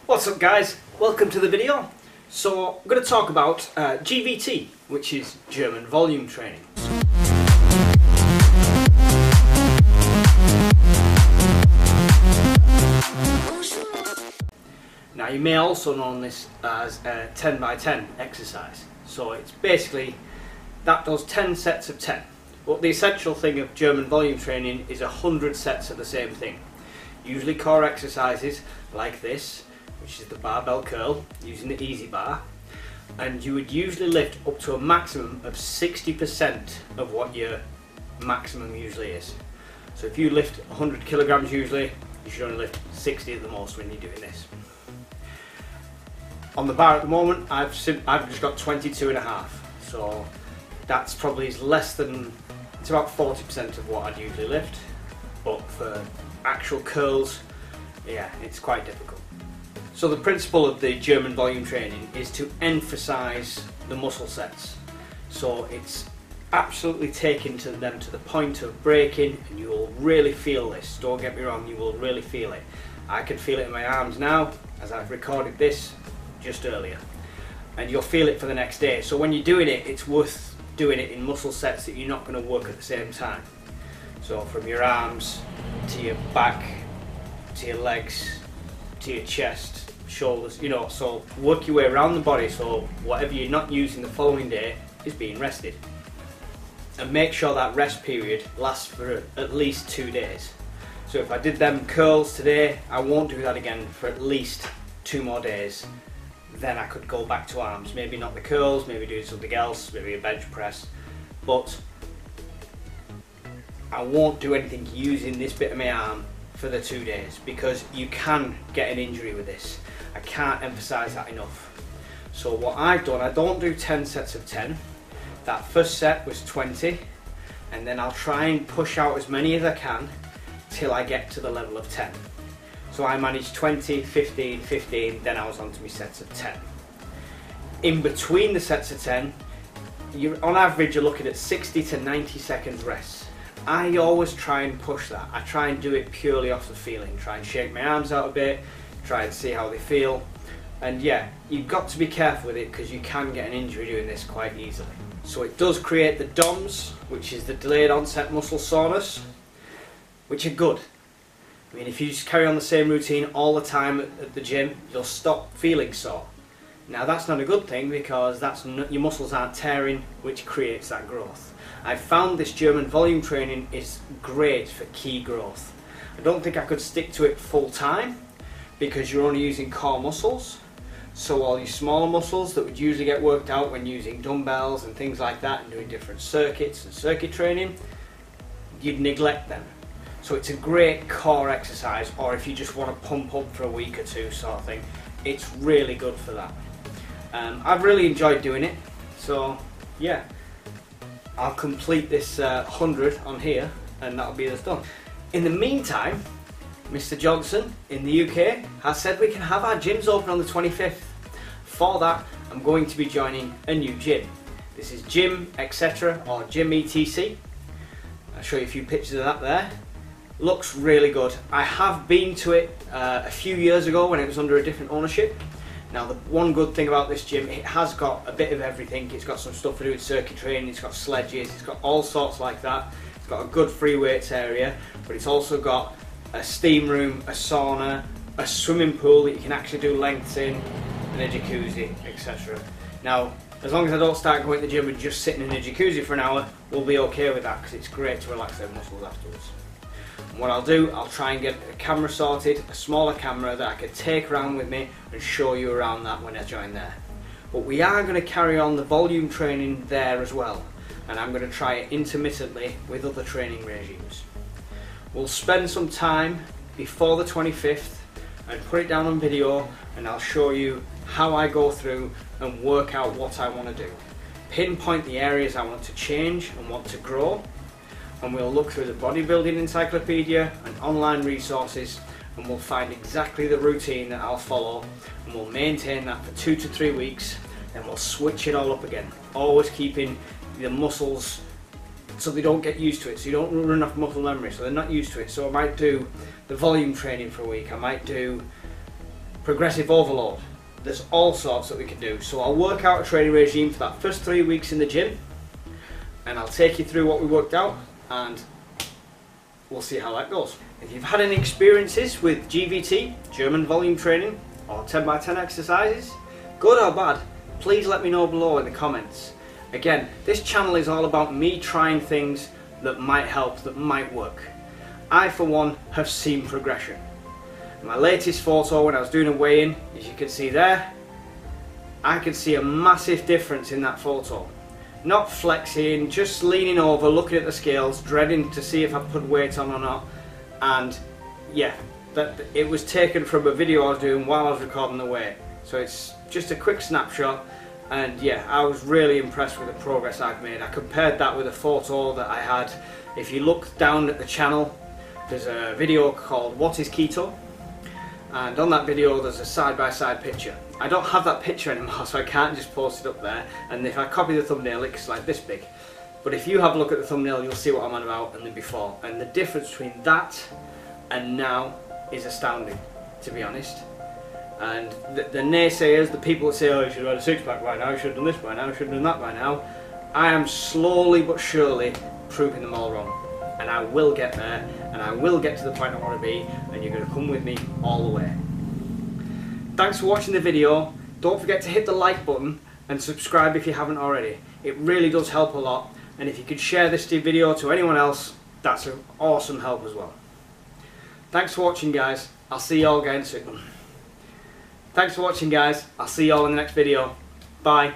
What's up guys, welcome to the video. So I'm going to talk about GVT, which is German volume training. Now you may also know this as a 10 by 10 exercise. So it's basically, that does 10 sets of 10. But the essential thing of German volume training is 100 sets of the same thing. Usually core exercises like this, which is the barbell curl using the easy bar, and you would usually lift up to a maximum of 60% of what your maximum usually is. So if you lift 100 kilograms usually, you should only lift 60 at the most when you're doing this. On the bar at the moment, I've just got 22.5, so that's probably less than, it's about 40% of what I'd usually lift, but for actual curls, yeah, it's quite difficult. So the principle of the German volume training is to emphasize the muscle sets. So it's absolutely taking them to the point of breaking, and you will really feel this. Don't get me wrong, you will really feel it. I can feel it in my arms now as I've recorded this just earlier, and you'll feel it for the next day. So when you're doing it, it's worth doing it in muscle sets that you're not going to work at the same time. So from your arms to your back to your legs to your chest, shoulders, you know, so work your way around the body so whatever you're not using the following day is being rested. And make sure that rest period lasts for at least 2 days. So if I did them curls today, I won't do that again for at least 2 more days. Then I could go back to arms, maybe not the curls, maybe do something else, maybe a bench press, but I won't do anything using this bit of my arm for the 2 days, because you can get an injury with this. I can't emphasize that enough. So what I've done, I don't do 10 sets of 10. That first set was 20, and then I'll try and push out as many as I can till I get to the level of 10. So I managed 20, 15, 15, then I was on to my sets of 10. In between the sets of 10, on average you're looking at 60 to 90 seconds rest. I always try and push that. I try and do it purely off the feeling. Try and shake my arms out a bit, try and see how they feel. And yeah, you've got to be careful with it because you can get an injury doing this quite easily. So it does create the DOMS, which is the delayed onset muscle soreness, which are good. I mean, if you just carry on the same routine all the time at the gym, you'll stop feeling sore. Now that's not a good thing, because your muscles aren't tearing, which creates that growth. I've found this German volume training is great for key growth. I don't think I could stick to it full time because you're only using core muscles. So all your smaller muscles that would usually get worked out when using dumbbells and things like that and doing different circuits and circuit training, you'd neglect them. So it's a great core exercise, or if you just want to pump up for a week or two sort of thing, it's really good for that. I've really enjoyed doing it, so yeah, I'll complete this 100 on here and that'll be us done. In the meantime, Mr. Johnson in the UK has said we can have our gyms open on the 25th. For that, I'm going to be joining a new gym. This is Gym Etc. or Gym ETC. I'll show you a few pictures of that there. Looks really good. I have been to it a few years ago when it was under a different ownership. Now the one good thing about this gym, it has got a bit of everything. It's got some stuff to do with circuit training, it's got sledges, it's got all sorts like that. It's got a good free weights area, but it's also got a steam room, a sauna, a swimming pool that you can actually do lengths in, and a jacuzzi, etc. Now, as long as I don't start going to the gym and just sitting in a jacuzzi for an hour, we'll be okay with that, because it's great to relax their muscles afterwards. And what I'll do, I'll try and get a camera sorted, a smaller camera that I could take around with me and show you around that when I join there. But we are going to carry on the volume training there as well, and I'm going to try it intermittently with other training regimes. We'll spend some time before the 25th and put it down on video, and I'll show you how I go through and work out what I want to do. Pinpoint the areas I want to change and want to grow, and we'll look through the bodybuilding encyclopedia and online resources, and we'll find exactly the routine that I'll follow, and we'll maintain that for 2 to 3 weeks, then we'll switch it all up again, always keeping the muscles so they don't get used to it, so you don't run off muscle memory, so they're not used to it. So I might do the volume training for a week, I might do progressive overload. There's all sorts that we can do. So I'll work out a training regime for that first 3 weeks in the gym, and I'll take you through what we worked out, and we'll see how that goes. If you've had any experiences with GVT, German volume training, or 10x10 exercises, good or bad, please let me know below in the comments. Again, this channel is all about me trying things that might help, that might work. I, for one, have seen progression. My latest photo when I was doing a weigh-in, as you can see there, I could see a massive difference in that photo. Not flexing, just leaning over, looking at the scales, dreading to see if I put weight on or not. And yeah, it was taken from a video I was doing while I was recording the weight. So it's just a quick snapshot, and yeah, I was really impressed with the progress I've made. I compared that with a photo that I had. If you look down at the channel, there's a video called What is Keto? And on that video there's a side-by-side picture. I don't have that picture anymore, so I can't just post it up there, and if I copy the thumbnail it's like this big. But if you have a look at the thumbnail, you'll see what I'm on about and the before. And the difference between that and now is astounding, to be honest. And the naysayers, the people that say, oh, you should have had a six-pack by now, you should have done this by now, you should have done that by now, I am slowly but surely proving them all wrong. And I will get there, and I will get to the point I want to be, and you're going to come with me all the way. Thanks for watching the video. Don't forget to hit the like button and subscribe if you haven't already. It really does help a lot, and if you could share this video to anyone else, that's an awesome help as well. Thanks for watching, guys. I'll see you all again soon. Thanks for watching, guys. I'll see you all in the next video. Bye.